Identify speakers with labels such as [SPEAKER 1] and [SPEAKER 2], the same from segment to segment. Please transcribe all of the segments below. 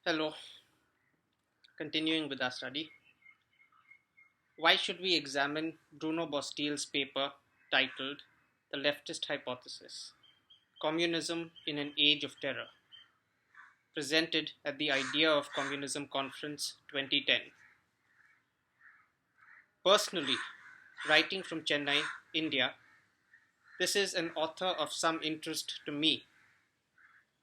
[SPEAKER 1] Hello, continuing with our study. Why should we examine Bruno Bosteels' paper titled The Leftist Hypothesis Communism in an Age of Terror, presented at the Idea of Communism Conference 2010? Personally, writing from Chennai, India, this is an author of some interest to me,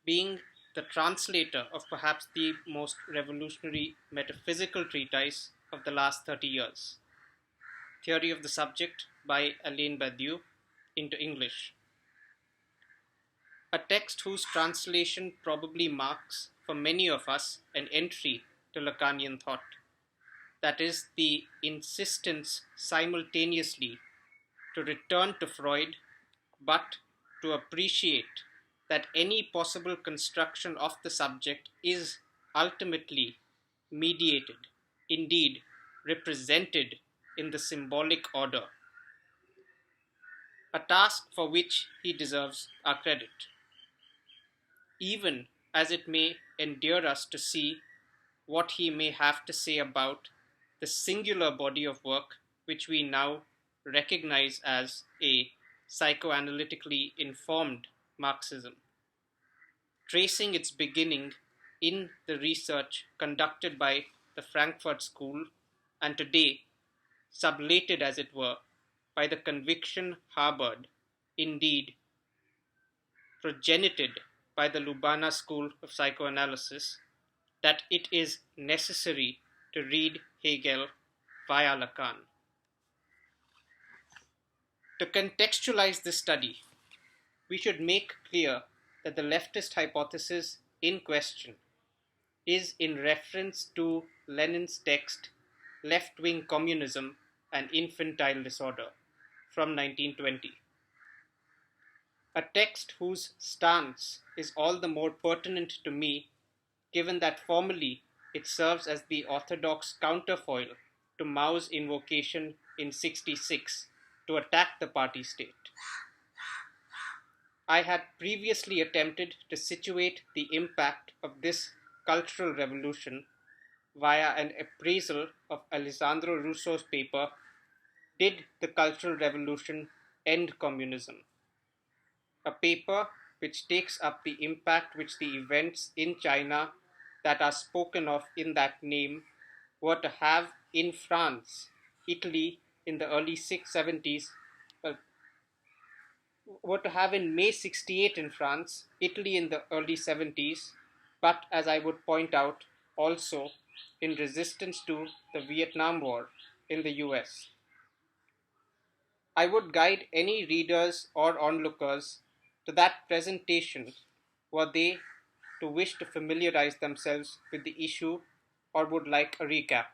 [SPEAKER 1] being the translator of perhaps the most revolutionary metaphysical treatise of the last 30 years. Theory of the Subject by Alain Badiou into English. A text whose translation probably marks, for many of us, an entry to Lacanian thought. That is, the insistence simultaneously to return to Freud, but to appreciate that any possible construction of the subject is ultimately mediated, indeed represented in the symbolic order, a task for which he deserves our credit, even as it may endear us to see what he may have to say about the singular body of work which we now recognize as a psychoanalytically informed Marxism, tracing its beginning in the research conducted by the Frankfurt School and today sublated, as it were, by the conviction harbored, indeed progenited by the Lubana School of Psychoanalysis, that it is necessary to read Hegel via Lacan. To contextualize this study, we should make clear that the leftist hypothesis in question is in reference to Lenin's text Left-Wing Communism and Infantile Disorder from 1920. A text whose stance is all the more pertinent to me given that formally it serves as the orthodox counterfoil to Mao's invocation in '66 to attack the party state. I had previously attempted to situate the impact of this cultural revolution via an appraisal of Alessandro Russo's paper, Did the Cultural Revolution End Communism? A paper which takes up the impact which the events in China that are spoken of in that name were to have in France, Italy in the early 670s, were to have in May 68 in France, Italy in the early 70s, but as I would point out, also in resistance to the Vietnam War in the US. I would guide any readers or onlookers to that presentation were they to wish to familiarize themselves with the issue or would like a recap.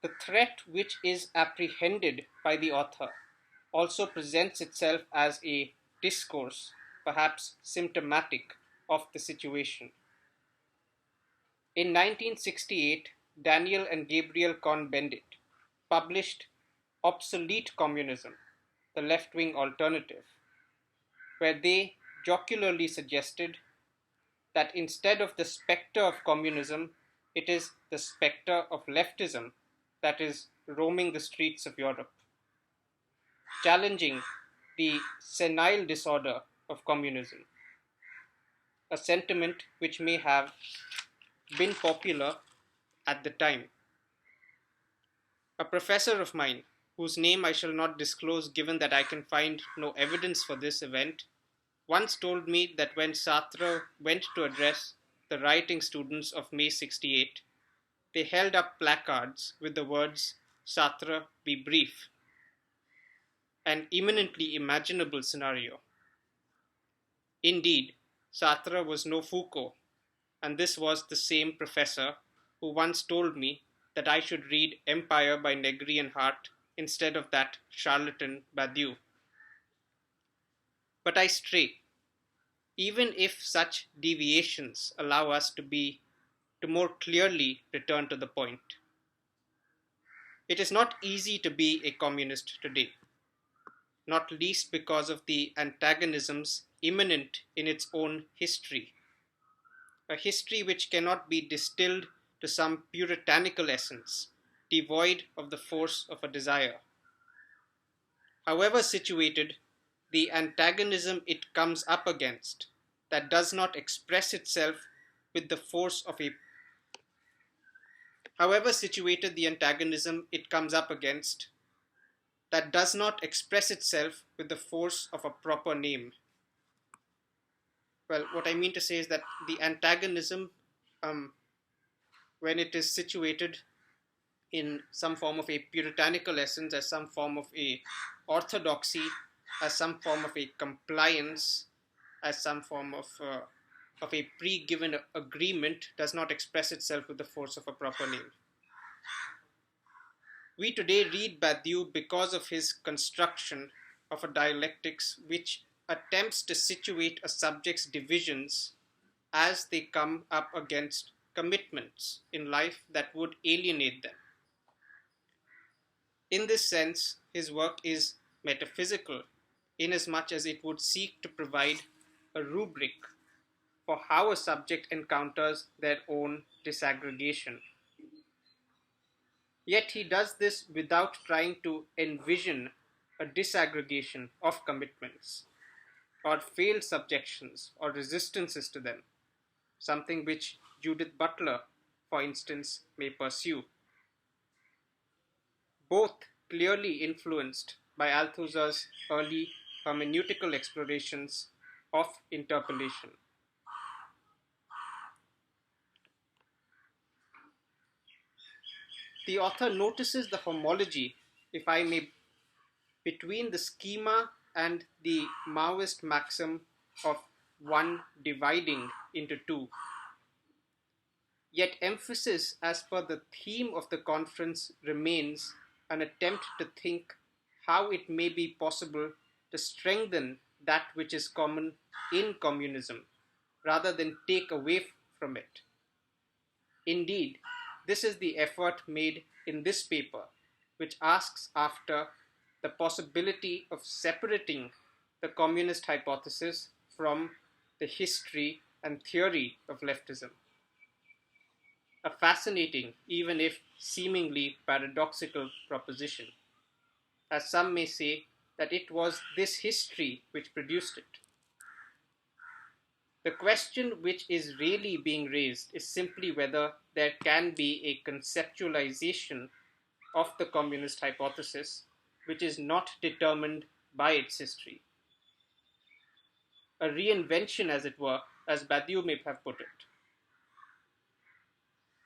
[SPEAKER 1] The threat which is apprehended by the author also presents itself as a discourse, perhaps symptomatic of the situation. In 1968, Daniel and Gabriel Cohn-Bendit published Obsolete Communism, the Left-Wing Alternative, where they jocularly suggested that instead of the spectre of communism, it is the spectre of leftism that is roaming the streets of Europe, challenging the senile disorder of communism, a sentiment which may have been popular at the time. A professor of mine, whose name I shall not disclose given that I can find no evidence for this event, once told me that when Sartre went to address the rioting students of May 68, they held up placards with the words, Sartre, be brief, an eminently imaginable scenario. Indeed, Sartre was no Foucault, and this was the same professor who once told me that I should read Empire by Negri and Hart instead of that charlatan Badiou. But I stray, even if such deviations allow us to more clearly return to the point. It is not easy to be a communist today, not least because of the antagonisms immanent in its own history, a history which cannot be distilled to some puritanical essence, devoid of the force of a desire. However situated, the antagonism it comes up against, that does not express itself with the force of a however situated the antagonism it comes up against, that does not express itself with the force of a proper name. Well, what I mean to say is that the antagonism, when it is situated in some form of a puritanical essence, as some form of a orthodoxy, as some form of a compliance, as some form of a pre-given agreement, does not express itself with the force of a proper name. We today read Badiou because of his construction of a dialectics which attempts to situate a subject's divisions as they come up against commitments in life that would alienate them. In this sense, his work is metaphysical, inasmuch as it would seek to provide a rubric for how a subject encounters their own disaggregation. Yet he does this without trying to envision a disaggregation of commitments, or failed subjections or resistances to them, something which Judith Butler, for instance, may pursue. Both clearly influenced by Althusser's early hermeneutical explorations of interpolation. The author notices the homology, if I may, between the schema and the Maoist maxim of one dividing into two. Yet emphasis as per the theme of the conference remains an attempt to think how it may be possible to strengthen that which is common in communism, rather than take away from it. Indeed, this is the effort made in this paper, which asks after the possibility of separating the communist hypothesis from the history and theory of leftism. A fascinating, even if seemingly paradoxical proposition, as some may say that it was this history which produced it. The question which is really being raised is simply whether there can be a conceptualization of the communist hypothesis which is not determined by its history. A reinvention, as it were, as Badiou may have put it.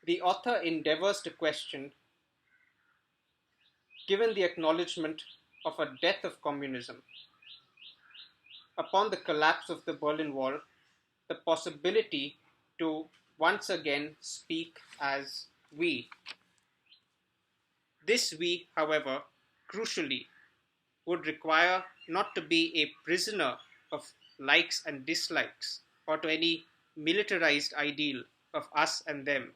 [SPEAKER 1] The author endeavors to question, given the acknowledgement of a death of communism, upon the collapse of the Berlin Wall, the possibility to once again speak as we. This we, however, crucially, would require not to be a prisoner of likes and dislikes, or to any militarized ideal of us and them.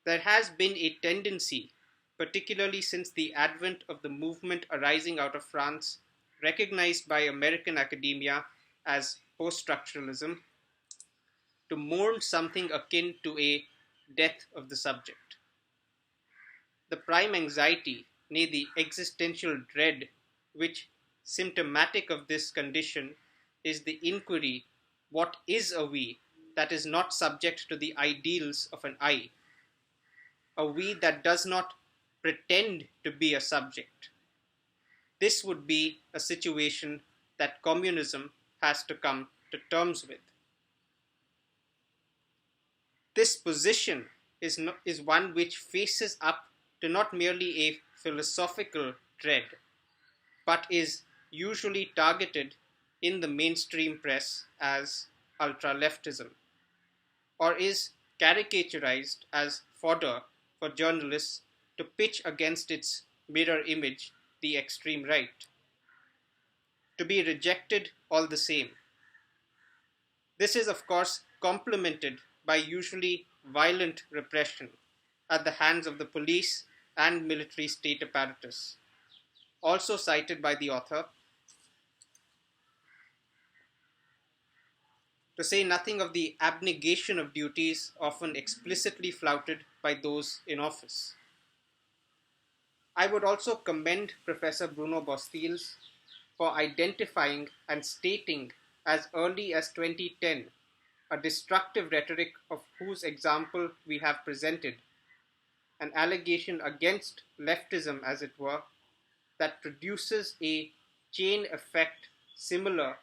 [SPEAKER 1] There has been a tendency, particularly since the advent of the movement arising out of France, recognized by American academia as post-structuralism, to mourn something akin to a death of the subject. The prime anxiety, nay the existential dread, which symptomatic of this condition, is the inquiry, what is a we that is not subject to the ideals of an I? A we that does not pretend to be a subject. This would be a situation that communism has to come to terms with. This position is one which faces up to not merely a philosophical dread, but is usually targeted in the mainstream press as ultra-leftism, or is caricaturized as fodder for journalists to pitch against its mirror image, the extreme right, to be rejected all the same. This is, of course, complemented by usually violent repression at the hands of the police and military state apparatus. Also cited by the author, to say nothing of the abnegation of duties often explicitly flouted by those in office. I would also commend Professor Bruno Bosteels for identifying and stating as early as 2010 a destructive rhetoric of whose example we have presented, an allegation against leftism, as it were, that produces a chain effect similar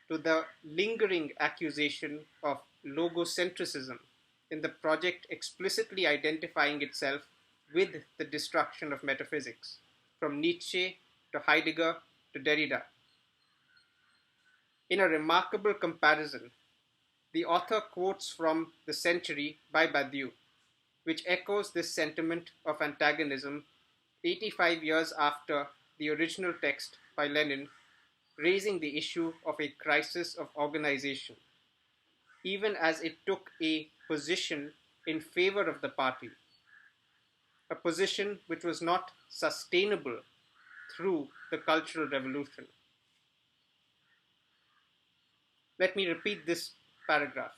[SPEAKER 1] to the lingering accusation of logocentrism in the project explicitly identifying itself with the destruction of metaphysics, from Nietzsche to Heidegger to Derrida. In a remarkable comparison, the author quotes from The Century by Badiou, which echoes this sentiment of antagonism 85 years after the original text by Lenin, raising the issue of a crisis of organization, even as it took a position in favor of the party, a position which was not sustainable through the Cultural Revolution. Let me repeat this paragraph.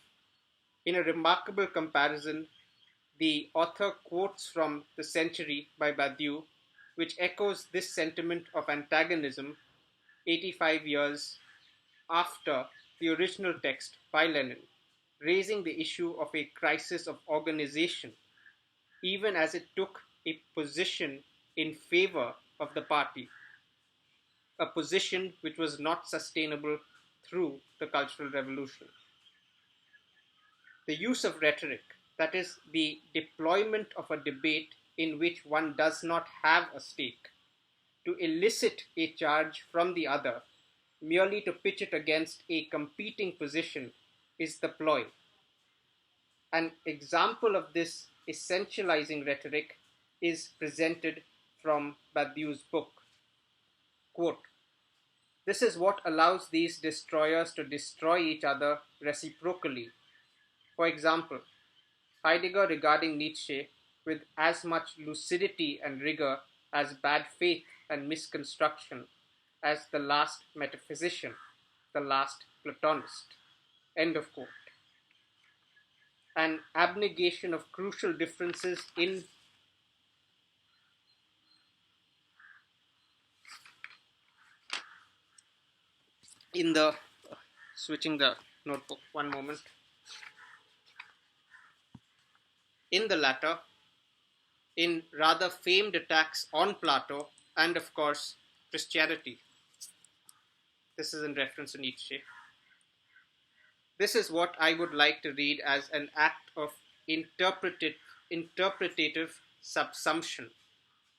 [SPEAKER 1] In a remarkable comparison, the author quotes from The Century by Badiou, which echoes this sentiment of antagonism 85 years after the original text by Lenin, raising the issue of a crisis of organization, even as it took a position in favor of the party, a position which was not sustainable through the Cultural Revolution. The use of rhetoric, that is, the deployment of a debate in which one does not have a stake, to elicit a charge from the other, merely to pitch it against a competing position, is the ploy. An example of this essentializing rhetoric is presented from Badiou's book. Quote, "This is what allows these destroyers to destroy each other reciprocally. For example, Heidegger regarding Nietzsche with as much lucidity and rigor as bad faith and misconstruction as the last metaphysician, the last Platonist." End of quote. An abnegation of crucial differences in the switching the notebook, one moment. In the latter, in rather famed attacks on Plato and, of course, Christianity. This is in reference to Nietzsche. This is what I would like to read as an act of interpretative subsumption,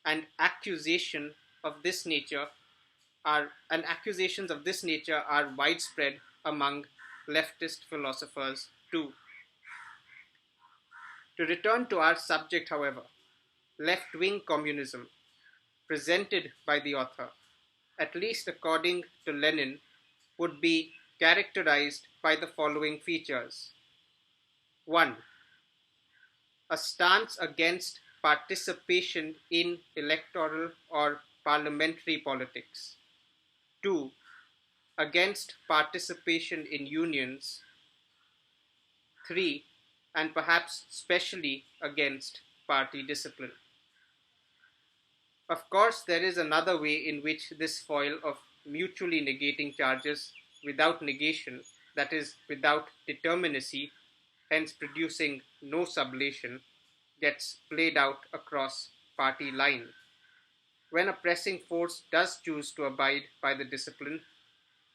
[SPEAKER 1] and accusations of this nature are widespread among leftist philosophers too. To return to our subject, however, left-wing communism, presented by the author, at least according to Lenin, would be characterized by the following features. 1. A stance against participation in electoral or parliamentary politics. 2. Against participation in unions. 3. And perhaps specially against party discipline. Of course, there is another way in which this foil of mutually negating charges without negation, that is, without determinacy, hence producing no sublation, gets played out across party line. When a pressing force does choose to abide by the discipline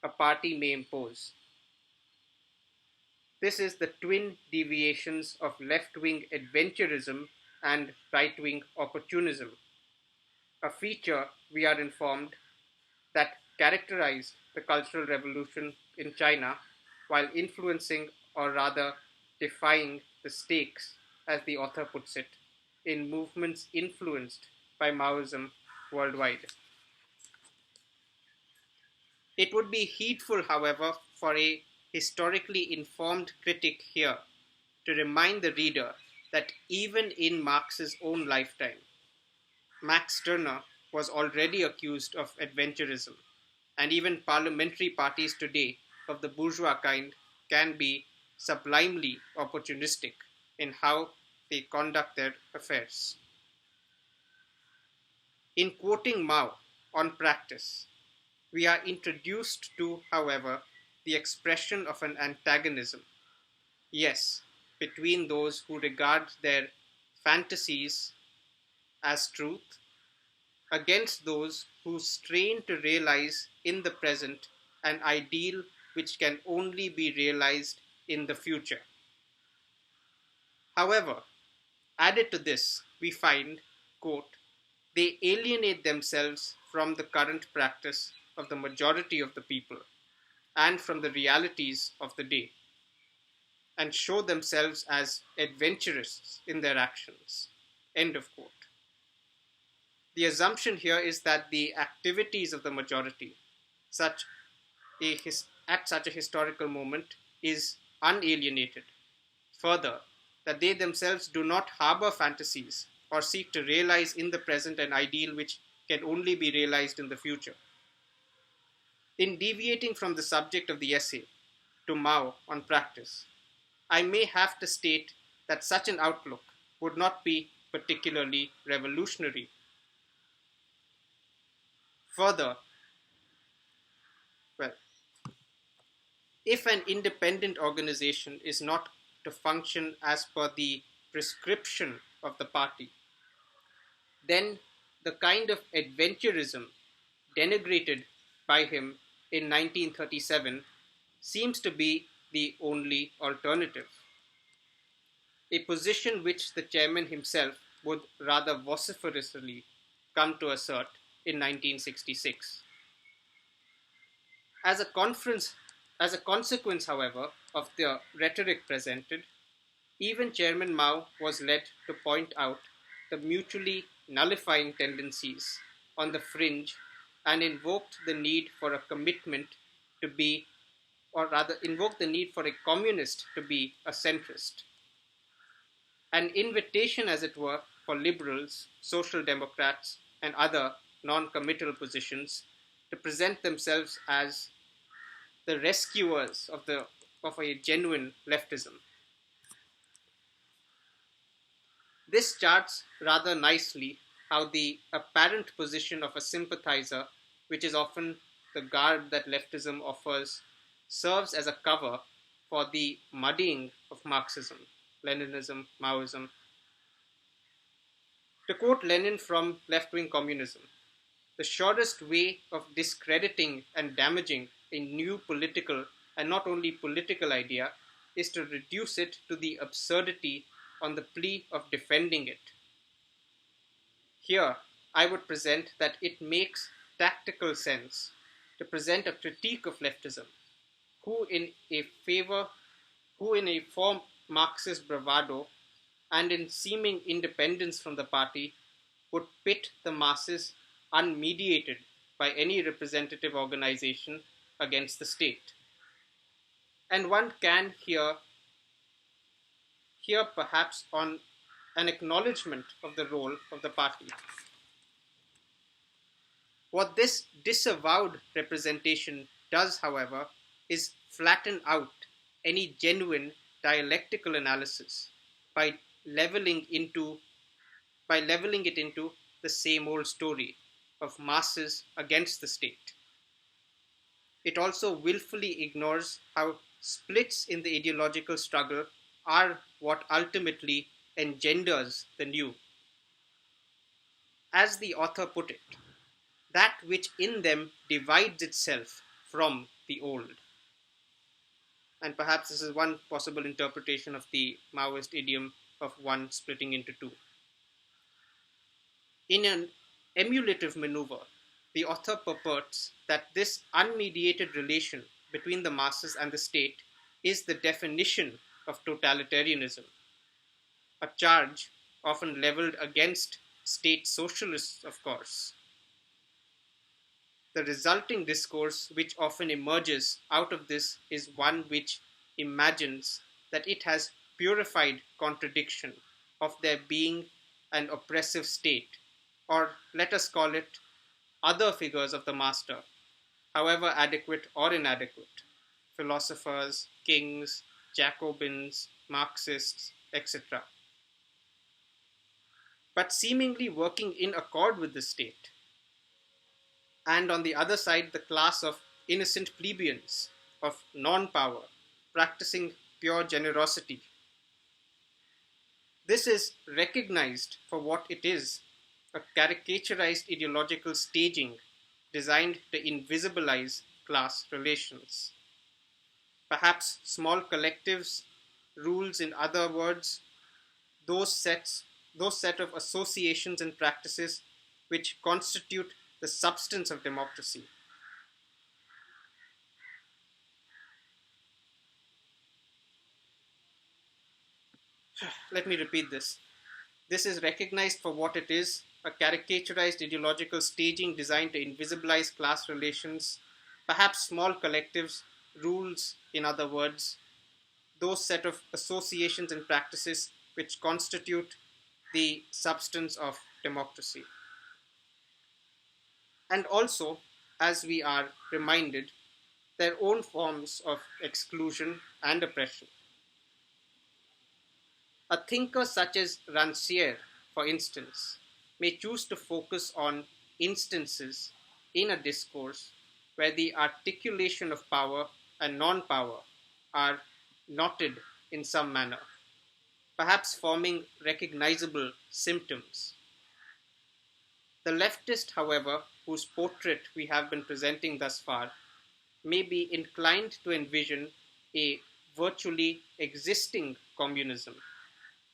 [SPEAKER 1] a party may impose. This is the twin deviations of left-wing adventurism and right-wing opportunism, a feature, we are informed, that characterized the Cultural Revolution in China while influencing, or rather defying, the stakes, as the author puts it, in movements influenced by Maoism worldwide. It would be heedful, however, for a historically informed critic here to remind the reader that even in Marx's own lifetime, Max Stirner was already accused of adventurism, and even parliamentary parties today of the bourgeois kind can be sublimely opportunistic in how they conduct their affairs. In quoting Mao on practice, we are introduced to, however, the expression of an antagonism, yes, between those who regard their fantasies as truth against those who strain to realize in the present an ideal which can only be realized in the future. However, added to this, we find, quote, they alienate themselves from the current practice of the majority of the people and from the realities of the day, and show themselves as adventurous in their actions. End of quote. The assumption here is that the activities of the majority, such at such a historical moment, is unalienated. Further, that they themselves do not harbor fantasies or seek to realize in the present an ideal which can only be realized in the future. In deviating from the subject of the essay to Mao on practice, I may have to state that such an outlook would not be particularly revolutionary. Further, well, if an independent organization is not to function as per the prescription of the party, then the kind of adventurism denigrated by him in 1937 seems to be the only alternative, a position which the chairman himself would rather vociferously come to assert in 1966. As a consequence, however, of the rhetoric presented, even Chairman Mao was led to point out the mutually nullifying tendencies on the fringe and invoked the need for a commitment to be, or rather, invoked the need for a communist to be a centrist. An invitation, as it were, for liberals, social democrats, and other non-committal positions to present themselves as the rescuers of a genuine leftism. This charts rather nicely how the apparent position of a sympathizer, which is often the garb that leftism offers, serves as a cover for the muddying of Marxism, Leninism, Maoism. To quote Lenin from left-wing communism, the surest way of discrediting and damaging a new political and not only political idea is to reduce it to the absurdity on the plea of defending it. Here, I would present that it makes tactical sense to present a critique of leftism, who in a form Marxist bravado and in seeming independence from the party would pit the masses unmediated by any representative organization against the state. And one can here perhaps on an acknowledgement of the role of the party. What this disavowed representation does, however, is flatten out any genuine dialectical analysis by leveling it into the same old story of masses against the state. It also willfully ignores how splits in the ideological struggle are what ultimately engenders the new. As the author put it, that which in them divides itself from the old. And perhaps this is one possible interpretation of the Maoist idiom of one splitting into two. In an emulative maneuver, the author purports that this unmediated relation between the masses and the state is the definition of totalitarianism, a charge often leveled against state socialists, of course. The resulting discourse which often emerges out of this is one which imagines that it has purified contradiction of there being an oppressive state, or let us call it other figures of the master, however adequate or inadequate. philosophers, kings, Jacobins, Marxists, etc., but seemingly working in accord with the state. And on the other side, the class of innocent plebeians, of non power, practicing pure generosity. This is recognized for what it is, a caricaturized ideological staging designed to invisibilize class relations. Perhaps small collectives, rules, in other words, those sets those set of associations and practices which constitute the substance of democracy. Let me repeat this. This is recognized for what it is, a caricaturized ideological staging designed to invisibilize class relations, perhaps small collectives, rules, in other words, those set of associations and practices which constitute the substance of democracy. And also, as we are reminded, their own forms of exclusion and oppression. A thinker such as Rancière, for instance, may choose to focus on instances in a discourse where the articulation of power and non power are knotted in some manner, perhaps forming recognizable symptoms. The leftist, however, whose portrait we have been presenting thus far, may be inclined to envision a virtually existing communism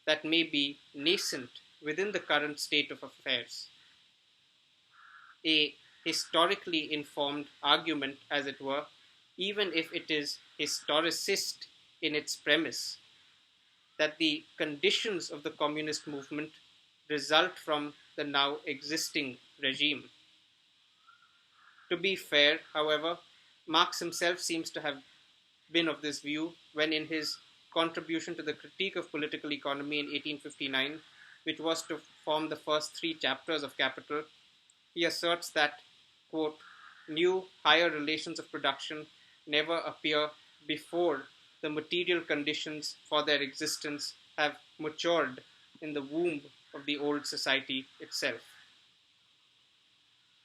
[SPEAKER 1] that may be nascent within the current state of affairs. A historically informed argument, as it were, even if it is historicist in its premise, that the conditions of the communist movement result from the now existing regime. To be fair, however, Marx himself seems to have been of this view when, in his contribution to the critique of political economy in 1859, which was to form the first three chapters of Capital, he asserts that, quote, new higher relations of production never appear before the material conditions for their existence have matured in the womb of the old society itself.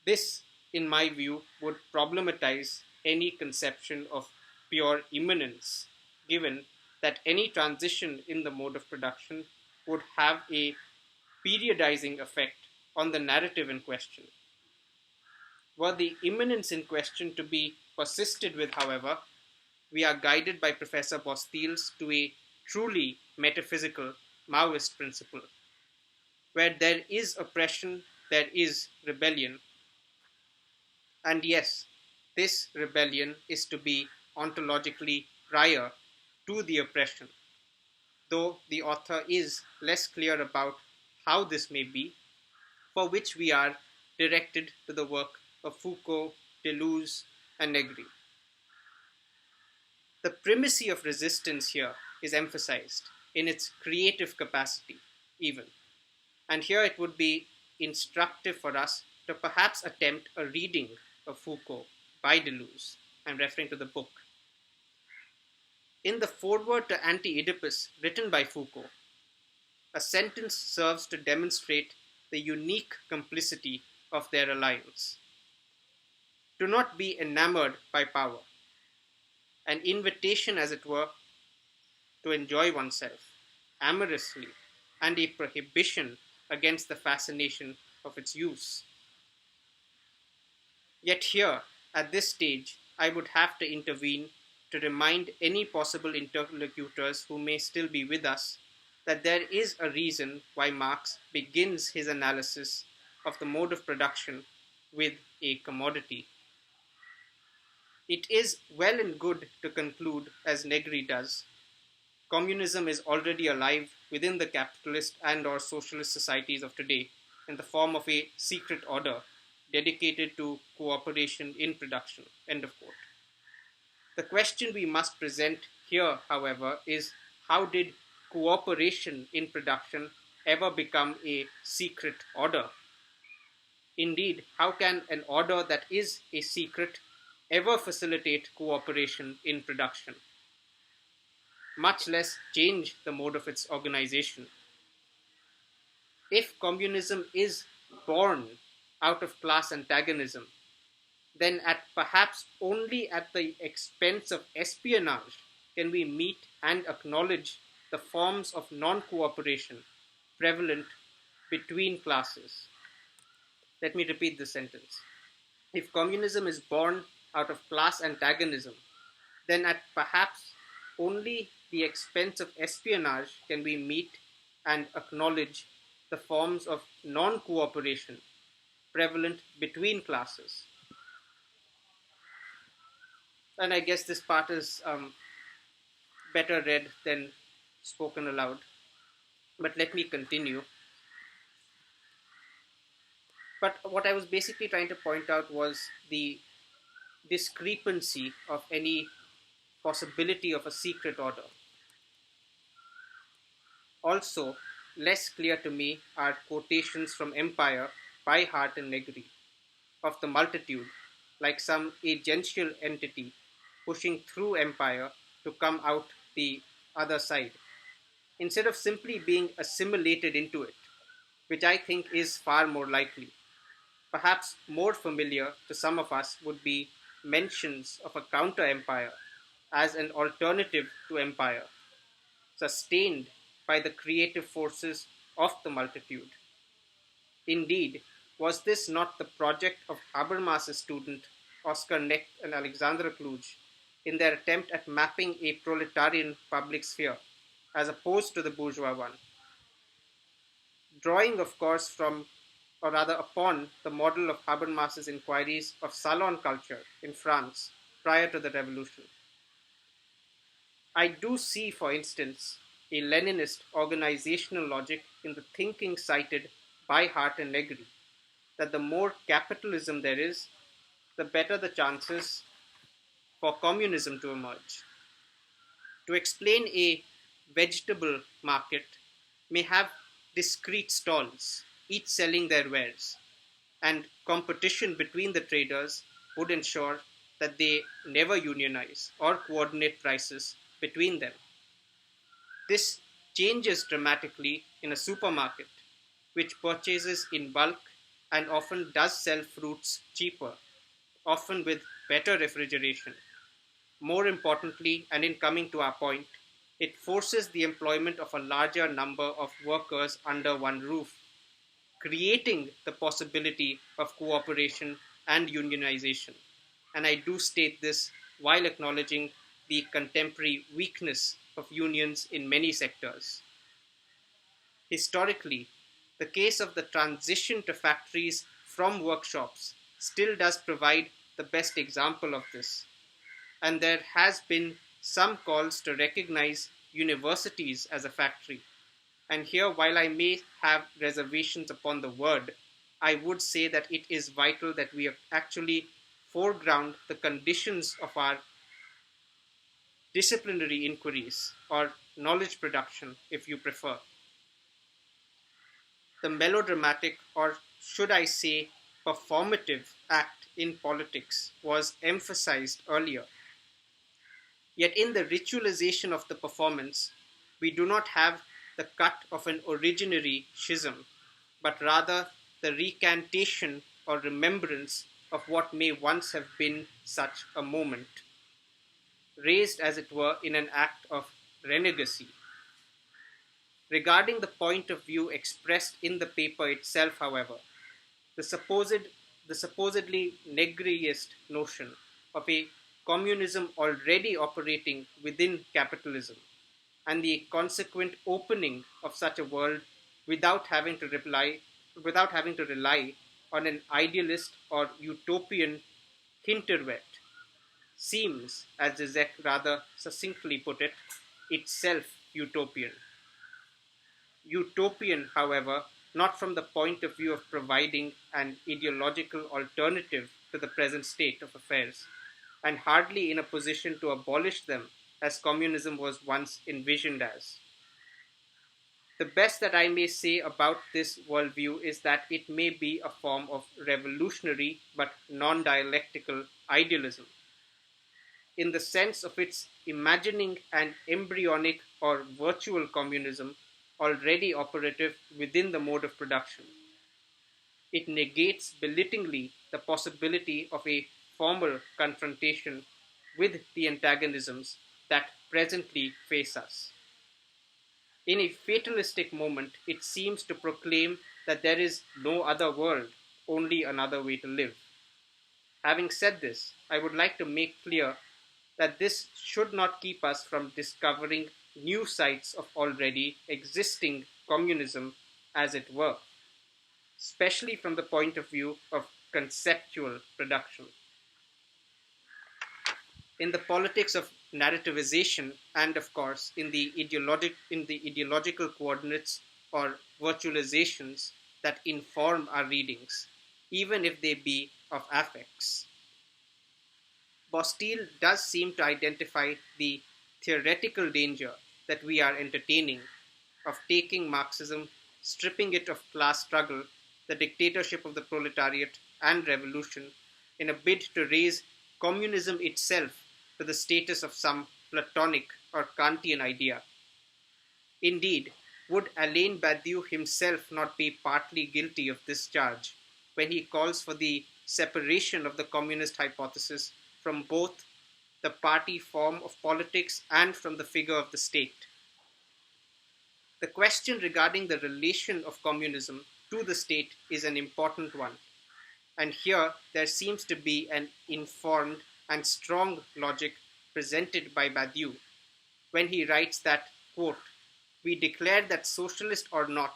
[SPEAKER 1] This, in my view, would problematize any conception of pure immanence, given that any transition in the mode of production would have a periodizing effect on the narrative in question. Were the immanence in question to be persisted with, however, we are guided by Professor Bosteels to a truly metaphysical Maoist principle. Where there is oppression, there is rebellion. And yes, this rebellion is to be ontologically prior to the oppression, though the author is less clear about how this may be, for which we are directed to the work of Foucault, Deleuze, and Negri. The primacy of resistance here is emphasized in its creative capacity, even. And here it would be instructive for us to perhaps attempt a reading of Foucault by Deleuze. I'm referring to the book. In the foreword to Anti-Oedipus, written by Foucault, a sentence serves to demonstrate the unique complicity of their alliance. Do not be enamored by power, an invitation, as it were, to enjoy oneself amorously, and a prohibition against the fascination of its use. Yet here, at this stage, I would have to intervene to remind any possible interlocutors who may still be with us that there is a reason why Marx begins his analysis of the mode of production with a commodity. It is well and good to conclude, as Negri does, communism is already alive within the capitalist and or socialist societies of today in the form of a secret order dedicated to cooperation in production. End of quote. The question we must present here, however, is how did cooperation in production ever become a secret order? Indeed, how can an order that is a secret ever facilitate cooperation in production, much less change the mode of its organization. If communism is born out of class antagonism, then at perhaps only at the expense of espionage can we meet and acknowledge the forms of non-cooperation prevalent between classes. Let me repeat this sentence. If communism is born out of class antagonism, then at perhaps only the expense of espionage can we meet and acknowledge the forms of non-cooperation prevalent between classes. And I guess this part is better read than spoken aloud. But let me continue. But what I was basically trying to point out was the discrepancy of any possibility of a secret order. Also, less clear to me are quotations from Empire by Hart and Negri of the multitude, like some agential entity pushing through Empire to come out the other side, instead of simply being assimilated into it, which I think is far more likely. Perhaps more familiar to some of us would be mentions of a counter-empire as an alternative to empire, sustained by the creative forces of the multitude. Indeed, was this not the project of Habermas's student Oskar Necht and Alexandra Kluge in their attempt at mapping a proletarian public sphere, as opposed to the bourgeois one? Drawing, of course, from, or rather upon, the model of Habermas's inquiries of salon culture in France prior to the revolution. I do see, for instance, a Leninist organizational logic in the thinking cited by Hart and Negri, that the more capitalism there is, the better the chances for communism to emerge. To explain a vegetable market may have discrete stalls, each selling their wares, and competition between the traders would ensure that they never unionize or coordinate prices between them. This changes dramatically in a supermarket, which purchases in bulk and often does sell fruits cheaper, often with better refrigeration. More importantly, and in coming to our point, it forces the employment of a larger number of workers under one roof, creating the possibility of cooperation and unionization. And I do state this while acknowledging the contemporary weakness of unions in many sectors. Historically, the case of the transition to factories from workshops still does provide the best example of this. And there has been some calls to recognize universities as a factory. And here, while I may have reservations upon the word, I would say that it is vital that we actually foreground the conditions of our disciplinary inquiries, or knowledge production, if you prefer. The melodramatic, or should I say performative, act in politics was emphasized earlier. Yet in the ritualization of the performance, we do not have the cut of an originary schism, but rather the recantation or remembrance of what may once have been such a moment, raised as it were in an act of renegacy. Regarding the point of view expressed in the paper itself, however, the supposedly Negriist notion of a communism already operating within capitalism, and the consequent opening of such a world without having to rely on an idealist or utopian hinterwet, seems, as Zizek rather succinctly put it, itself utopian. Utopian, however, not from the point of view of providing an ideological alternative to the present state of affairs, and hardly in a position to abolish them as communism was once envisioned as. The best that I may say about this worldview is that it may be a form of revolutionary but non-dialectical idealism, in the sense of its imagining an embryonic or virtual communism already operative within the mode of production. It negates belittlingly the possibility of a formal confrontation with the antagonisms that presently face us. In a fatalistic moment, it seems to proclaim that there is no other world, only another way to live. Having said this, I would like to make clear that this should not keep us from discovering new sites of already existing communism, as it were, especially from the point of view of conceptual production. In the politics of narrativization, and of course in the ideological coordinates or virtualizations that inform our readings, even if they be of affects. Bosteels does seem to identify the theoretical danger that we are entertaining of taking Marxism, stripping it of class struggle, the dictatorship of the proletariat, and revolution in a bid to raise communism itself to the status of some Platonic or Kantian idea. Indeed, would Alain Badiou himself not be partly guilty of this charge when he calls for the separation of the communist hypothesis from both the party form of politics and from the figure of the state? The question regarding the relation of communism to the state is an important one, and here there seems to be an informed and strong logic presented by Badiou when he writes that, quote, "We declare that socialist or not,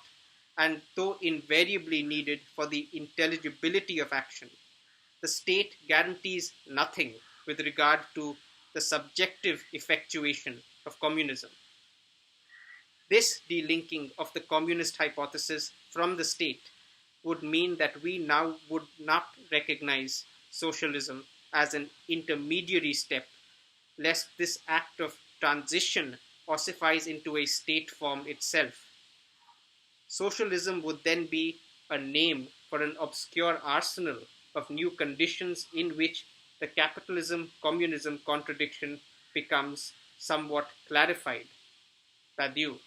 [SPEAKER 1] and though invariably needed for the intelligibility of action, the state guarantees nothing with regard to the subjective effectuation of communism." This delinking of the communist hypothesis from the state would mean that we now would not recognize socialism as an intermediary step, lest this act of transition ossifies into a state form itself. Socialism would then be a name for an obscure arsenal of new conditions in which the capitalism-communism contradiction becomes somewhat clarified. Badiou.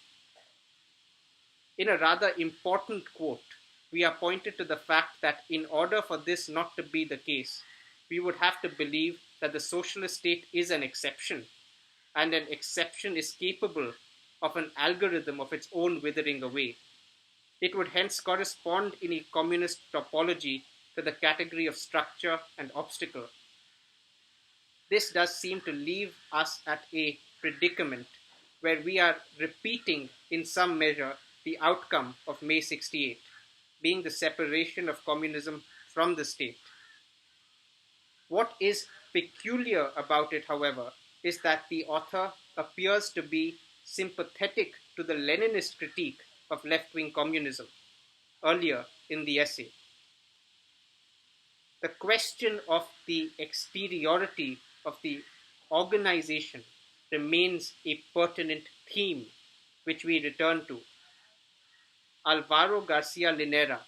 [SPEAKER 1] In a rather important quote, we are pointed to the fact that in order for this not to be the case, we would have to believe that the socialist state is an exception, and an exception is capable of an algorithm of its own withering away. It would hence correspond in a communist topology to the category of structure and obstacle. This does seem to leave us at a predicament where we are repeating in some measure the outcome of May 68, being the separation of communism from the state. What is peculiar about it, however, is that the author appears to be sympathetic to the Leninist critique of left-wing communism earlier in the essay. The question of the exteriority of the organization remains a pertinent theme which we return to. Alvaro Garcia Linera,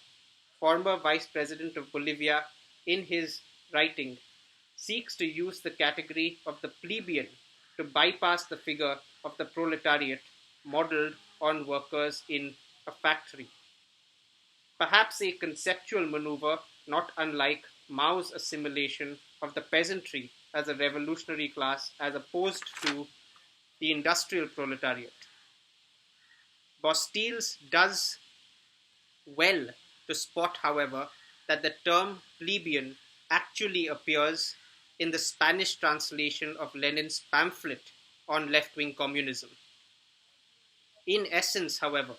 [SPEAKER 1] former vice president of Bolivia, in his writing, seeks to use the category of the plebeian to bypass the figure of the proletariat modeled on workers in a factory. Perhaps a conceptual maneuver not unlike Mao's assimilation of the peasantry as a revolutionary class as opposed to the industrial proletariat. Bosteels does well to spot, however, that the term plebeian actually appears in the Spanish translation of Lenin's pamphlet on left-wing communism. In essence, however,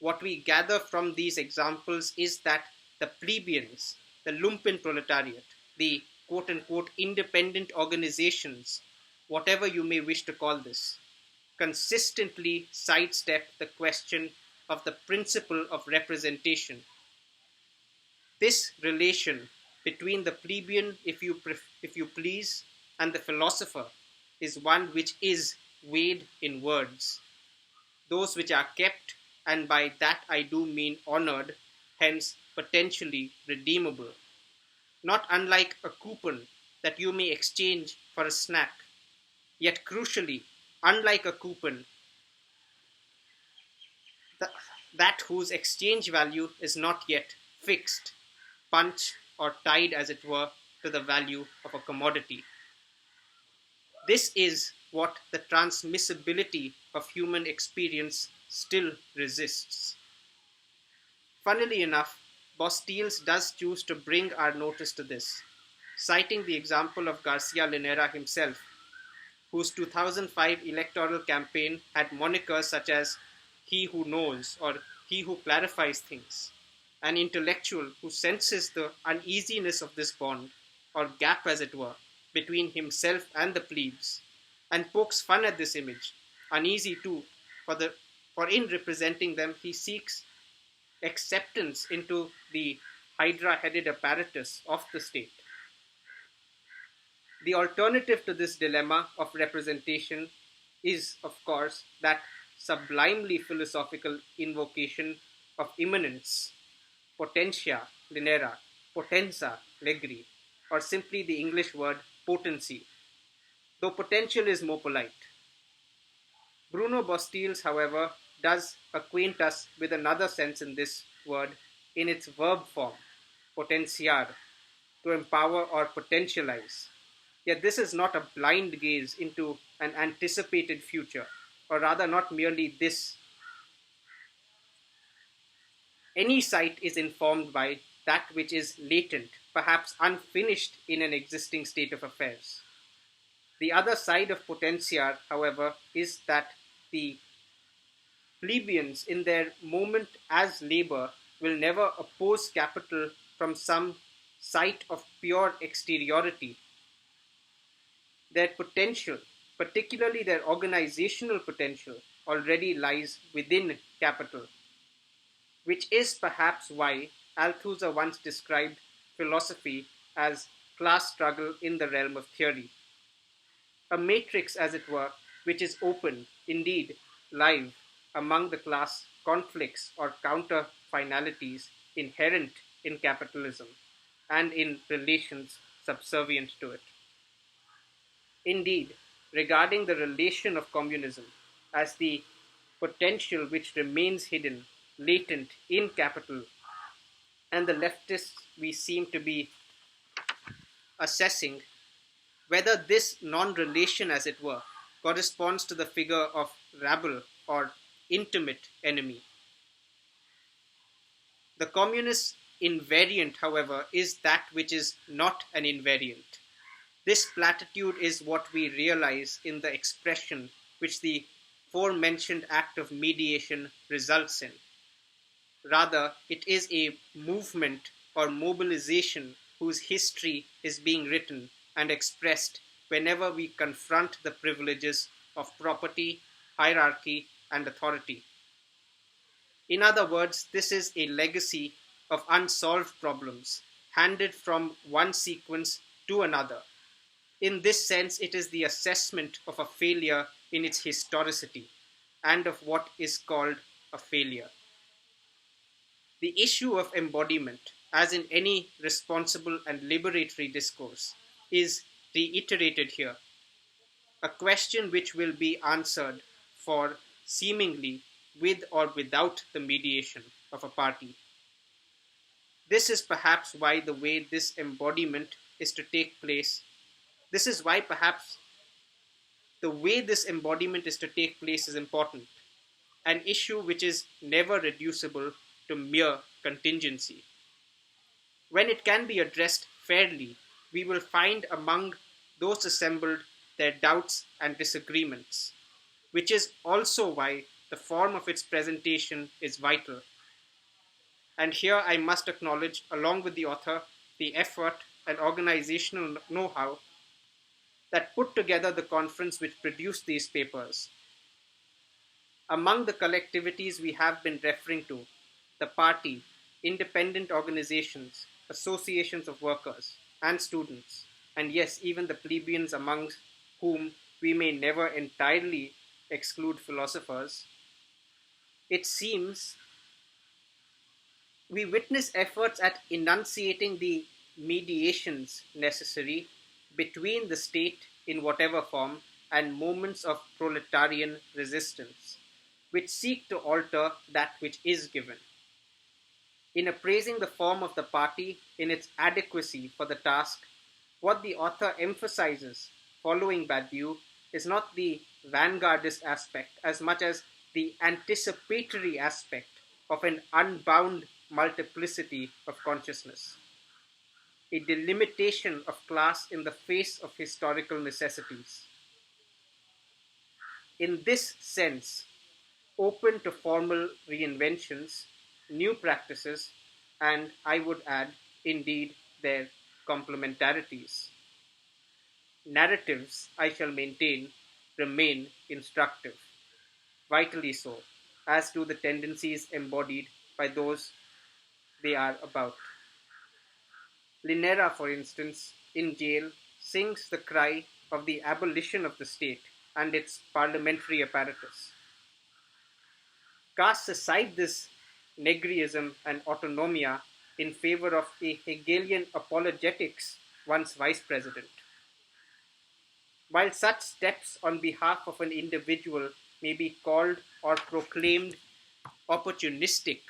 [SPEAKER 1] what we gather from these examples is that the plebeians, the lumpen proletariat, the quote-unquote independent organizations, whatever you may wish to call this, consistently sidestep the question of the principle of representation. This relation between the plebeian, if you please, and the philosopher is one which is weighed in words, those which are kept, and by that I do mean honored, hence potentially redeemable. Not unlike a coupon that you may exchange for a snack, Yet crucially, unlike a coupon, th- that whose exchange value is not yet fixed, punched, or tied, as it were, to the value of a commodity. This is what the transmissibility of human experience still resists. Funnily enough, Bosteels does choose to bring our notice to this, citing the example of Garcia Linera himself, whose 2005 electoral campaign had monikers such as "he who knows" or "he who clarifies things," an intellectual who senses the uneasiness of this bond, or gap as it were, between himself and the plebes, and pokes fun at this image, uneasy too, for in representing them he seeks acceptance into the hydra-headed apparatus of the state. The alternative to this dilemma of representation is, of course, that sublimely philosophical invocation of immanence, potentia linera, potenza legri, or simply the English word potency, though potential is more polite. Bruno Bosteels, however, does acquaint us with another sense in this word in its verb form, potentiar, to empower or potentialize. Yet this is not a blind gaze into an anticipated future, or rather, not merely this. Any sight is informed by that which is latent, perhaps unfinished in an existing state of affairs. The other side of potentiar, however, is that the plebeians, in their moment as labor, will never oppose capital from some sight of pure exteriority. Their potential, particularly their organizational potential, already lies within capital, which is perhaps why Althusser once described philosophy as class struggle in the realm of theory. A matrix, as it were, which is open, indeed live, among the class conflicts or counter finalities inherent in capitalism and in relations subservient to it. Indeed, regarding the relation of communism as the potential which remains hidden, latent in capital, and the leftists we seem to be assessing whether this non relation, as it were, corresponds to the figure of rabble or intimate enemy. The communist invariant, however, is that which is not an invariant. This platitude is what we realize in the expression which the forementioned act of mediation results in. Rather, it is a movement or mobilization whose history is being written and expressed whenever we confront the privileges of property, hierarchy, and authority. In other words, this is a legacy of unsolved problems handed from one sequence to another. In this sense, it is the assessment of a failure in its historicity and of what is called a failure. The issue of embodiment, as in any responsible and liberatory discourse, is reiterated here, a question which will be answered for seemingly with or without the mediation of a party. This is perhaps why the way this embodiment is to take place, this is why perhaps the way this embodiment is to take place is important, an issue which is never reducible to mere contingency. When it can be addressed fairly, we will find among those assembled their doubts and disagreements, which is also why the form of its presentation is vital. And here I must acknowledge, along with the author, the effort and organizational know how that put together the conference which produced these papers. Among the collectivities we have been referring to, the party, independent organizations, associations of workers and students, and yes, even the plebeians amongst whom we may never entirely exclude philosophers, it seems we witness efforts at enunciating the mediations necessary between the state in whatever form and moments of proletarian resistance, which seek to alter that which is given. In appraising the form of the party in its adequacy for the task, what the author emphasizes, following Badiou, is not the vanguardist aspect as much as the anticipatory aspect of an unbound multiplicity of consciousness, a delimitation of class in the face of historical necessities. In this sense, open to formal reinventions, new practices, and I would add, indeed, their complementarities. Narratives, I shall maintain, remain instructive, vitally so, as do the tendencies embodied by those they are about. Linera, for instance, in jail, sings the cry of the abolition of the state and its parliamentary apparatus. Casts aside this negriism and autonomia in favor of a Hegelian apologetics once vice president. While such steps on behalf of an individual may be called or proclaimed opportunistic,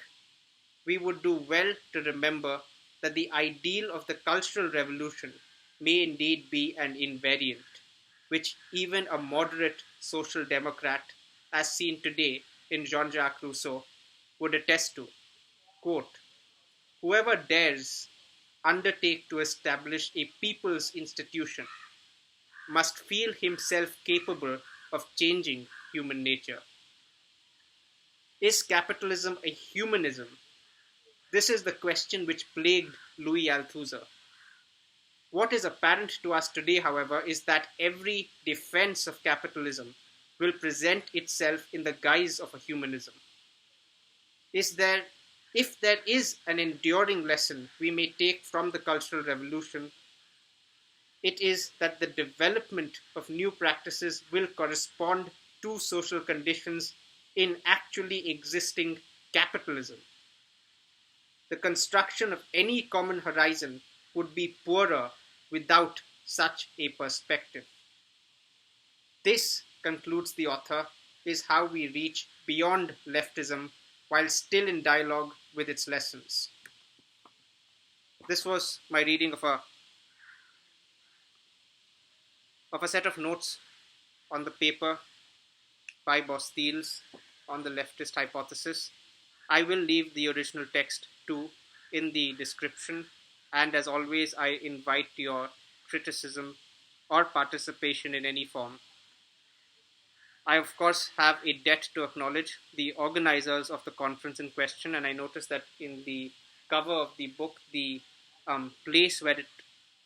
[SPEAKER 1] we would do well to remember that the ideal of the Cultural Revolution may indeed be an invariant, which even a moderate social democrat, as seen today in Jean Jacques Rousseau, would attest to. Quote, whoever dares undertake to establish a people's institution must feel himself capable of changing human nature. Is capitalism a humanism? This is the question which plagued Louis Althusser. What is apparent to us today, however, is that every defense of capitalism will present itself in the guise of a humanism. If there is an enduring lesson we may take from the Cultural Revolution, it is that the development of new practices will correspond to social conditions in actually existing capitalism. The construction of any common horizon would be poorer without such a perspective. This, concludes the author, is how we reach beyond leftism while still in dialogue with its lessons. This was my reading of a set of notes on the paper by Bosteels on the leftist hypothesis. I will leave the original text too in the description, and as always, I invite your criticism or participation in any form. I, of course, have a debt to acknowledge the organizers of the conference in question, and I noticed that in the cover of the book, the place where it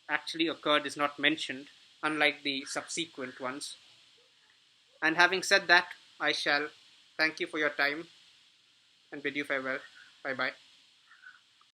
[SPEAKER 1] actually occurred is not mentioned, unlike the subsequent ones. And having said that, I shall thank you for your time and bid you farewell. Bye bye.